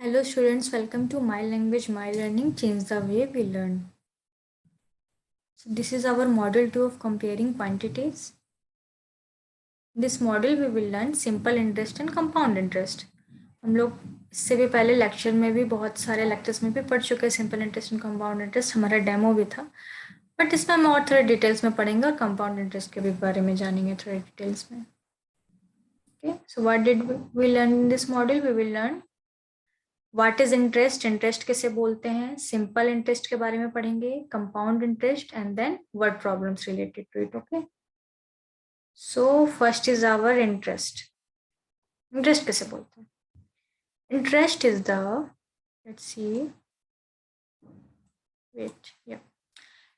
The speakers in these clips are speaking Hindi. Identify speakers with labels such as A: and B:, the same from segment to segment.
A: Hello students, welcome to My Language, My Learning, Change the Way We Learn. So this is our model 2 of comparing quantities. This model we will learn simple interest and compound interest. हम लोग इससे भी पहले लेक्चर में भी बहुत सारे लेक्चर्स में भी पढ़ चुके हैं simple interest and compound interest, हमारा डेमो भी था, बट इसमें हम और थोड़े डिटेल्स में पढ़ेंगे और कंपाउंड इंटरेस्ट के भी बारे में जानेंगे थोड़े डिटेल्स में. Okay, so what did we learn in this model? We will learn what is interest, interest किसे बोलते हैं, सिंपल इंटरेस्ट के बारे में पढ़ेंगे, compound interest and then word problems related to it. Okay, so first is our interest. Interest किसे बोलते हैं? Interest is the, let's see, wait, या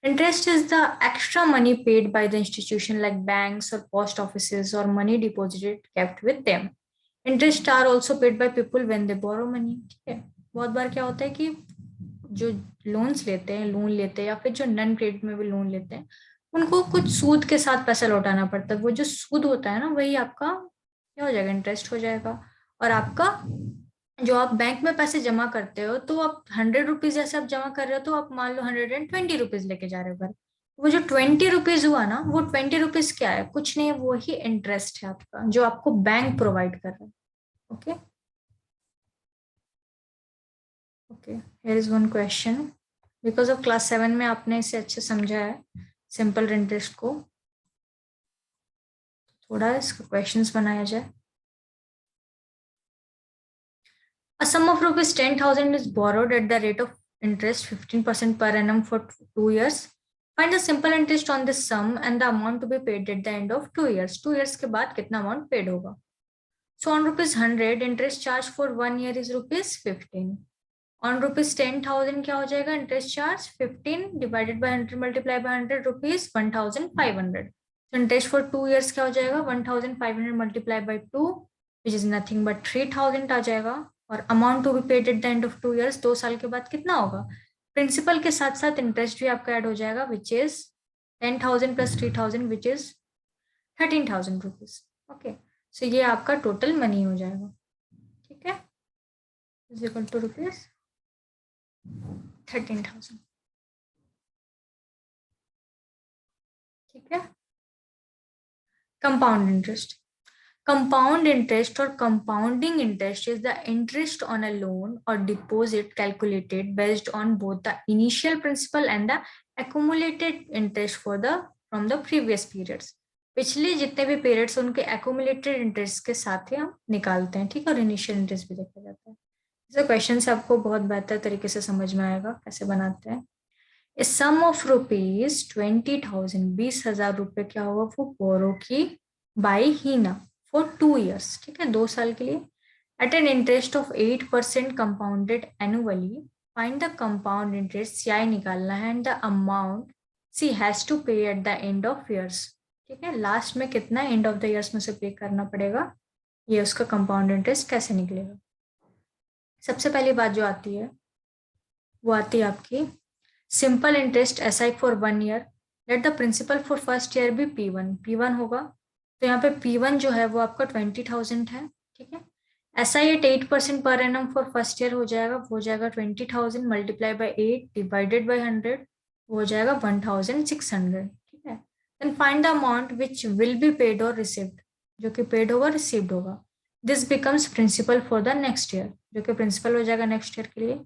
A: interest is the extra money paid by the institution like banks or post offices or money deposited kept with them. Interest are also paid by people when they borrow money. ठीक है, बहुत बार क्या होता है कि जो लोन्स लेते हैं, लोन लेते हैं या फिर जो नॉन क्रेडिट में भी लोन लेते हैं, उनको कुछ सूद के साथ पैसा लौटाना पड़ता है. वो जो सूद होता है ना, वही आपका क्या हो जाएगा, इंटरेस्ट हो जाएगा. और आपका जो आप बैंक में पैसे जमा करते हो, तो आप 100 रुपीज जैसे आप जमा कर रहे हो, तो आप मान लो 120 रुपीज लेके जा रहे हो घर. वो जो 20 रुपीज हुआ ना, वो 20 रुपीज क्या है, कुछ नहीं, वो ही इंटरेस्ट है आपका, जो आपको बैंक प्रोवाइड कर रहा है. Okay okay, here is one question. Because of class 7 में आपने इसे अच्छे समझा है सिंपल इंटरेस्ट को, थोड़ा इसका क्वेश्चंस बनाया जाए. A sum of rupees 10,000 is borrowed at the rate of interest 15% per annum for 2 years. Find the simple interest on this sum and the amount to be paid at the end of 2 years. 2 years के बाद कितना amount paid होगा? So on rupees 100, interest charge for 1 year is rupees 15. On rupees 10,000 क्या हो जाएगा? Interest charge 15 divided by 100 multiplied by 100 rupees 1,500. So interest for 2 years क्या हो जाएगा? 1,500 multiplied by 2, which is nothing but 3,000 आ जाएगा. और amount to be paid at the end of 2 years, 2 साल के बाद कितना होगा? प्रिंसिपल के साथ साथ इंटरेस्ट भी आपका ऐड हो जाएगा, which is 10,000 plus 3,000 which is 13,000 rupees. Okay, so ये आपका टोटल मनी हो जाएगा. ठीक है, इज इक्वल टू रुपीज 13,000. ठीक है. Compound interest. Compound interest or compounding interest is the interest on a loan or deposit calculated based on both the initial principal and the accumulated interest from the previous periods. पिछले जितने भी periods उनके accumulated interest के साथ ही हम निकालते हैं. ठीक है, और initial interest भी देखा जाता है. इसे क्वेश्चन से आपको बहुत बेहतर तरीके से समझ में आएगा कैसे बनाते हैं. A sum of rupees 20,000, 20,000 रुपए क्या होगा, वो बोरो की बाई हीना फॉर 2 years. ठीक है, 2 साल के लिए, at an interest of 8% compounded annually. Find the compound interest, CI निकालना है, and the amount she has to pay at the end of years. ठीक है, लास्ट में कितना एंड ऑफ द ईयर्स में से पे करना पड़ेगा, ये उसका कंपाउंड इंटरेस्ट कैसे निकलेगा. सबसे पहली बात जो आती है वो आती है आपकी simple interest SI for 1 year. Let the principal for first year भी P1 होगा. तो यहाँ पे P1 जो है वो आपका 20,000 है. ठीक है, एसआई एट 8% पर एनम फॉर फर्स्ट ईयर हो जाएगा, वो हो जाएगा 20,000 मल्टीप्लाई बाई 8 डिवाइडेड बाई 100, वो हो जाएगा 1,600. ठीक है, then find the amount which will be paid और रिसीव्ड, जो कि पेड होगा, रिसीव्ड होगा. This becomes principal for the next year, जो कि प्रिंसिपल हो जाएगा नेक्स्ट ईयर के लिए.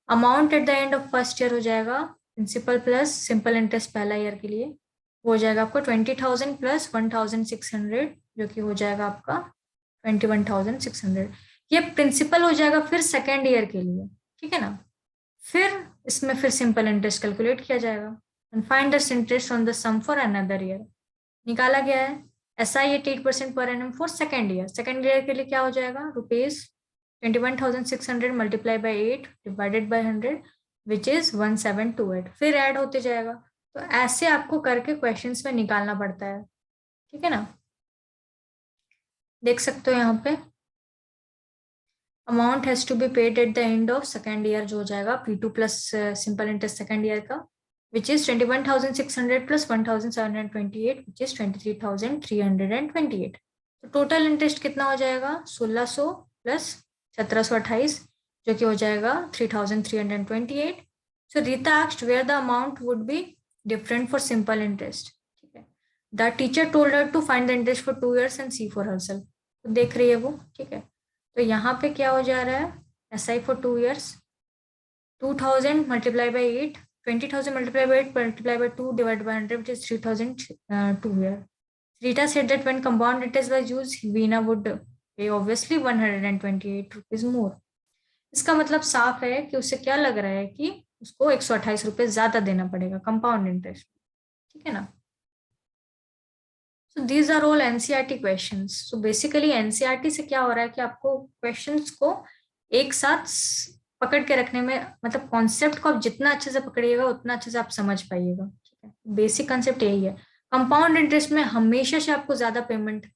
A: Amount at the end of first year हो जाएगा प्रिंसिपल प्लस सिंपल इंटरेस्ट पहला ईयर के लिए, हो जाएगा आपको 20,000 प्लस 1,600, जो कि हो जाएगा आपका 21,600. ये प्रिंसिपल हो जाएगा फिर सेकेंड ईयर के लिए. ठीक है ना, फिर इसमें फिर सिंपल इंटरेस्ट कैलकुलेट किया जाएगा. And find the interest on the sum for another year. निकाला गया है एसआई एट 8% पर annum for second year. Second year के लिए क्या हो जाएगा, rupees 21,600 multiply by 8 divided by 100 which is 1728. फिर ऐड होते जाएगा. तो ऐसे आपको करके क्वेश्चंस में निकालना पड़ता है. ठीक है ना, देख सकते हो यहाँ पे amount has to be paid at the end of second year, जो हो जाएगा P2 plus simple interest second year का, which is 21,600 plus 1,728, which is 23,328. तो टोटल इंटरेस्ट कितना हो जाएगा, 1,600 प्लस 1,728, जो कि हो जाएगा 3328. सो Rita asked where the amount would be different for simple interest. ठीक है. The teacher told her to find the interest for 2 years and see for herself. तो देख रही है वो. ठीक है. तो यहाँ पे क्या हो जा रहा है? SI for 2 years, 2000 multiplied by 8, 20,000 multiplied by 8 multiplied by 2 divided by 100, which is 3002 here. Rita said that when compound interest was used, Veena would pay obviously 128 rupees more. इसका मतलब साफ है कि उसे क्या लग रहा है कि उसको 128 रुपए ज्यादा देना पड़ेगा कंपाउंड इंटरेस्ट. ठीक है ना. So these are all NCERT questions. So basically NCERT से क्या हो रहा है कि आपको क्वेश्चंस को एक साथ पकड़ के रखने में, मतलब कॉन्सेप्ट को आप जितना अच्छे से पकड़िएगा उतना अच्छे से आप समझ पाइएगा. ठीक है. बेसिक कॉन्सेप्ट यही है. कंपाउंड इंटरेस्ट में हमेशा से आपको ज्यादा पेमेंट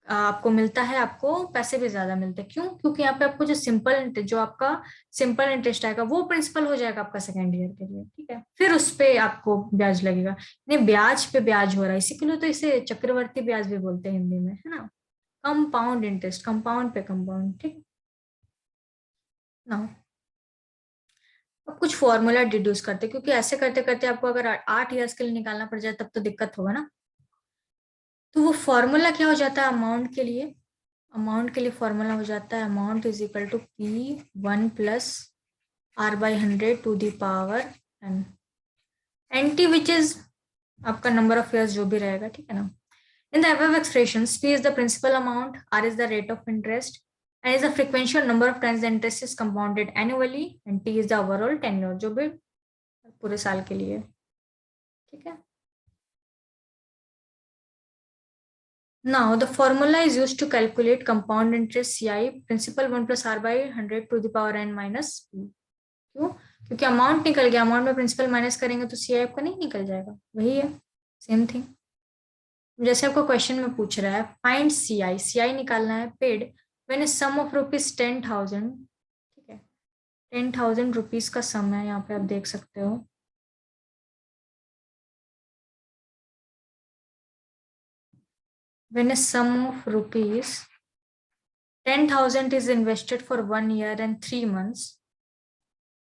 A: आपको मिलता है, आपको पैसे भी ज्यादा मिलते हैं. क्यों? क्योंकि यहाँ पे आपको जो आपका सिंपल इंटरेस्ट आएगा वो प्रिंसिपल हो जाएगा आपका सेकेंड ईयर के लिए. ठीक है. फिर उस पे आपको ब्याज लगेगा. नहीं, ब्याज पे ब्याज हो रहा है, इसी के लिए तो इसे चक्रवर्ती ब्याज भी बोलते हैं हिंदी में, है ना. कंपाउंड इंटरेस्ट, कंपाउंड पे कंपाउंड. ठीक ना. अब कुछ फॉर्मूला डिड्यूस करते, क्योंकि ऐसे करते करते आपको अगर 8 ईयर्स के लिए निकालना पड़ जाए तब तो दिक्कत होगा ना. तो वो फॉर्मूला क्या हो जाता है अमाउंट के लिए? अमाउंट के लिए फॉर्मूला हो जाता है amount is equal to P1 plus R/100 to the power n. NT which is आपका नंबर ऑफ ईयर्स जो भी रहेगा. ठीक है ना. In the above expressions, P is the principal amount, R is the rate of interest, and is the frequential number of times the interest is compounded annually, and T is the overall tenure, जो भी पूरे साल के लिए. ठीक है. Now, the formula is used to calculate compound interest CI, principal 1 plus R/100 to the power n minus P. क्यों? क्योंकि अमाउंट निकल गया, अमाउंट में प्रिंसिपल माइनस करेंगे तो CI आपका नहीं निकल जाएगा. वही है, सेम थिंग. जैसे आपको क्वेश्चन में पूछ रहा है फाइंड CI, CI निकालना है paid when sum of rupees 10,000. ठीक है. 10,000 रुपीज का सम है, यहाँ पे आप देख सकते हो. When a sum of rupees 10,000 is invested for 1 year and 3 months.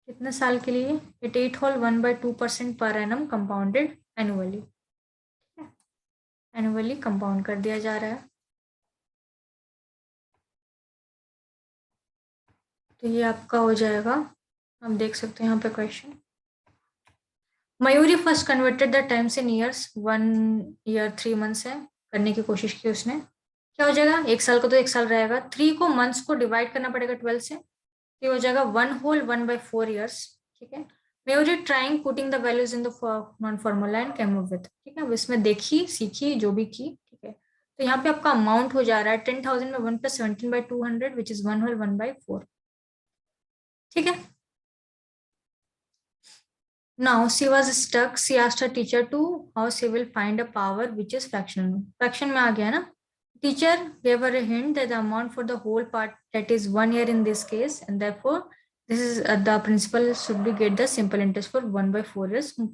A: कितने साल के लिए? It 8 whole 1/2% per annum compounded annually. Annually compound कर दिया जा रहा है. तो ये आपका हो जाएगा, आप देख सकते हैं यहाँ पे question. Mayuri first converted the times in years. 1 year 3 months है, करने की कोशिश की उसने. क्या हो जाएगा? 1 साल का तो 1 साल रहेगा. 3 को मंथ्स को डिवाइड करना पड़ेगा 12 से. ये हो जाएगा 1 whole 1/4 years. ठीक है. Mary trying putting the values in the non formula and came up with. ठीक है. इसमें देखी सीखी जो भी की. ठीक है. तो यहाँ पे आपका अमाउंट हो जा रहा है 10,000 में 1 plus 17/200 which is 1 whole 1/4. ठीक है. Now she was stuck. She asked her teacher to how she will find a power which is fractional. Fraction में आ गया ना. Teacher gave her a hint that the amount for the whole part, that is 1 year in this case, and therefore this is the principal should be get the simple interest for 1/4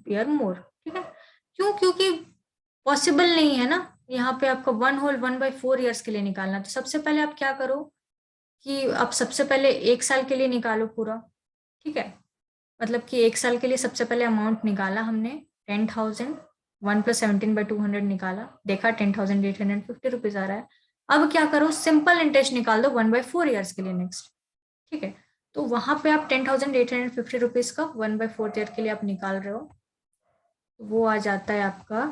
A: year more. ठीक है. क्यों? क्योंकि पॉसिबल नहीं है ना यहाँ पे आपको 1 whole 1/4 years के लिए निकालना. तो सबसे पहले आप क्या करो कि आप सबसे पहले 1 साल के लिए निकालो पूरा. ठीक है. मतलब कि 1 साल के लिए सबसे पहले अमाउंट निकाला हमने 10,000, 1 plus 17/200 निकाला, देखा 10,850 रुपीज आ रहा है. अब क्या करो, सिंपल इंटरेस्ट निकाल दो 1/4 ईयर्स के लिए नेक्स्ट. ठीक है. तो वहां पे आप 10,850 रुपीज का 1/4 ईयर के लिए आप निकाल रहे हो. वो आ जाता है आपका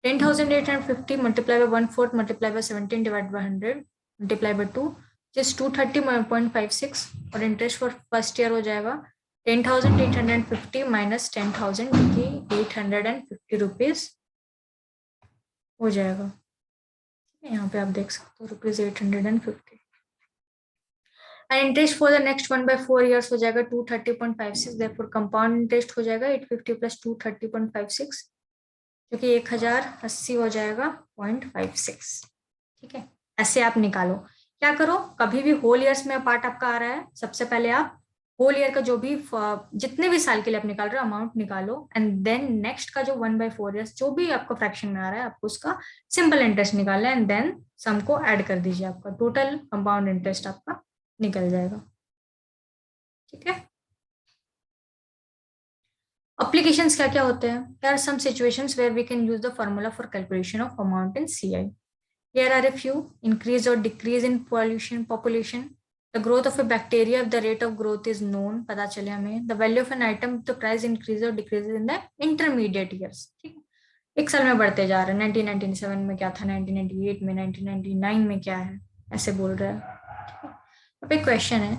A: 10,850 multiply by 1/4 multiply by 17 divide by 100 multiply by 2 just 230.56. और इंटरेस्ट फॉर फर्स्ट ईयर हो जाएगा 10,850 माइनस 10,000 की 850 रुपीज हो जाएगा. यहाँ पे आप देख सकते हो rupees 850. And interest for the next 1/4 years हो जाएगा 230.56. देयरफॉर कंपाउंड इंटरेस्ट हो जाएगा 850 प्लस 230.56 जो कि 1,080 हो जाएगा 0.56. ठीक है. ऐसे आप निकालो. क्या करो, कभी भी होल ईयर्स में पार्ट आपका आ रहा है, सबसे पहले आप होल ईयर का जो भी जितने भी साल के लिए आप निकाल रहे हो अमाउंट निकालो, एंड देन नेक्स्ट का जो 1/4 ईयर्स जो भी आपका फ्रैक्शन में आ रहा है आपको उसका सिंपल इंटरेस्ट निकालना है, एंड देन सम को ऐड कर दीजिए, आपका टोटल कंपाउंड इंटरेस्ट आपका निकल जाएगा. ठीक है। Applications क्या क्या होते हैं? There are some situations where we can use the formula for calculation of amount in CI. Here are a few: increase or decrease in population, the growth of a bacteria if the rate of growth is known, पता चले हमें, the value of an item if the price increases or decreases in the intermediate years. ठीक है, एक साल में बढ़ते जा रहे हैं, 1997 में क्या था, 1998 में, 1999 में क्या है, ऐसे बोल रहे हैं। अब एक क्वेश्चन है,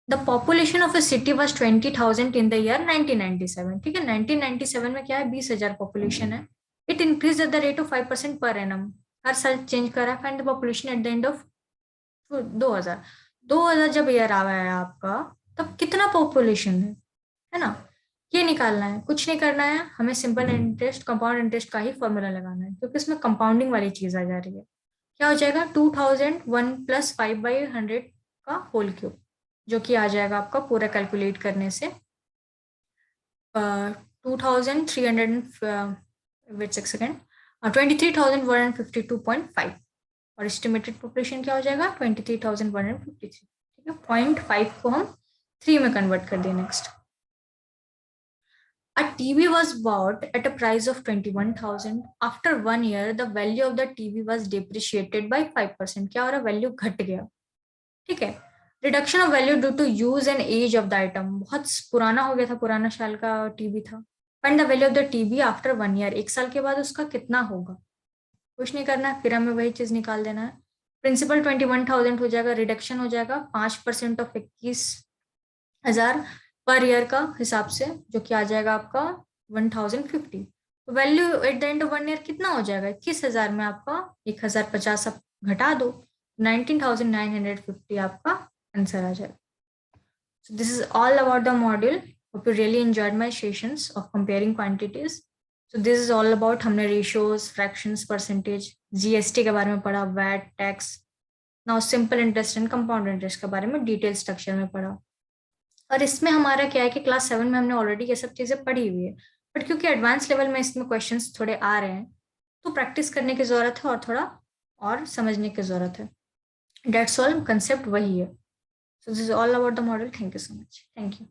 A: the population of a city was 20,000 in the year 1997। ठीक है, 1997 में क्या है, 20,000 पॉपुलेशन है। It increase at the rate of 5% per annum, हर साल चेंज करा। Find the population at the end of 2000 जब ईयर आया है आपका, तब कितना पॉपुलेशन है ना, ये निकालना है। कुछ नहीं करना है हमें, सिंपल इंटरेस्ट, कंपाउंड इंटरेस्ट का ही फॉर्मूला लगाना है, क्योंकि इसमें कंपाउंडिंग वाली चीज आ जा रही है। क्या हो जाएगा, 2001 प्लस 5/100 का होल क्यूब, जो कि आ जाएगा आपका पूरा कैलकुलेट करने से 2300, वेट 6 सेकेंड, 23,152.5, और एस्टिमेटेड पॉपुलेशन क्या हो जाएगा, 23,153। ठीक है, 0.5 को हम 3 में कन्वर्ट कर दिए। Next, a TV was bought at a price of 21,000. After 1 year, the value of the TV was depreciated by 5%. क्या हो रहा है, वैल्यू घट गया। ठीक है, reduction of value due to use and age of the item, बहुत पुराना हो गया था, पुराना साल का टीवी था। Find the value of the TV after 1 year, 1 साल के बाद उसका कितना होगा। कुछ नहीं करना है, फिर हमें वही चीज निकाल देना है। प्रिंसिपल 21,000 हो जाएगा, रिडक्शन हो जाएगा 5% ऑफ 21,000 पर ईयर का हिसाब से, जो कि आ जाएगा आपका 1,050। तो value eight the end of 1 year कितना हो जाएगा, 21,000 में आपका 1,050 आप घटा दो, 19,950 आपका आंसर आ जाएगा। So this is all about the module. Hope you really enjoyed my sessions of comparing quantities. So this is all about, हमने ratios, fractions, percentage, GST के बारे में पढ़ा, VAT, tax, now simple interest and compound interest के बारे में डिटेल स्ट्रक्चर में पढ़ा। और इसमें हमारा क्या है कि क्लास 7 में हमने ऑलरेडी ये सब चीजें पढ़ी हुई है, बट क्योंकि एडवांस लेवल में इसमें क्वेश्चंस थोड़े आ रहे हैं, तो प्रैक्टिस करने की जरूरत है और थोड़ा और समझने की जरूरत है। That's all, concept वही है। So this is all about the model. Thank you so much. Thank you.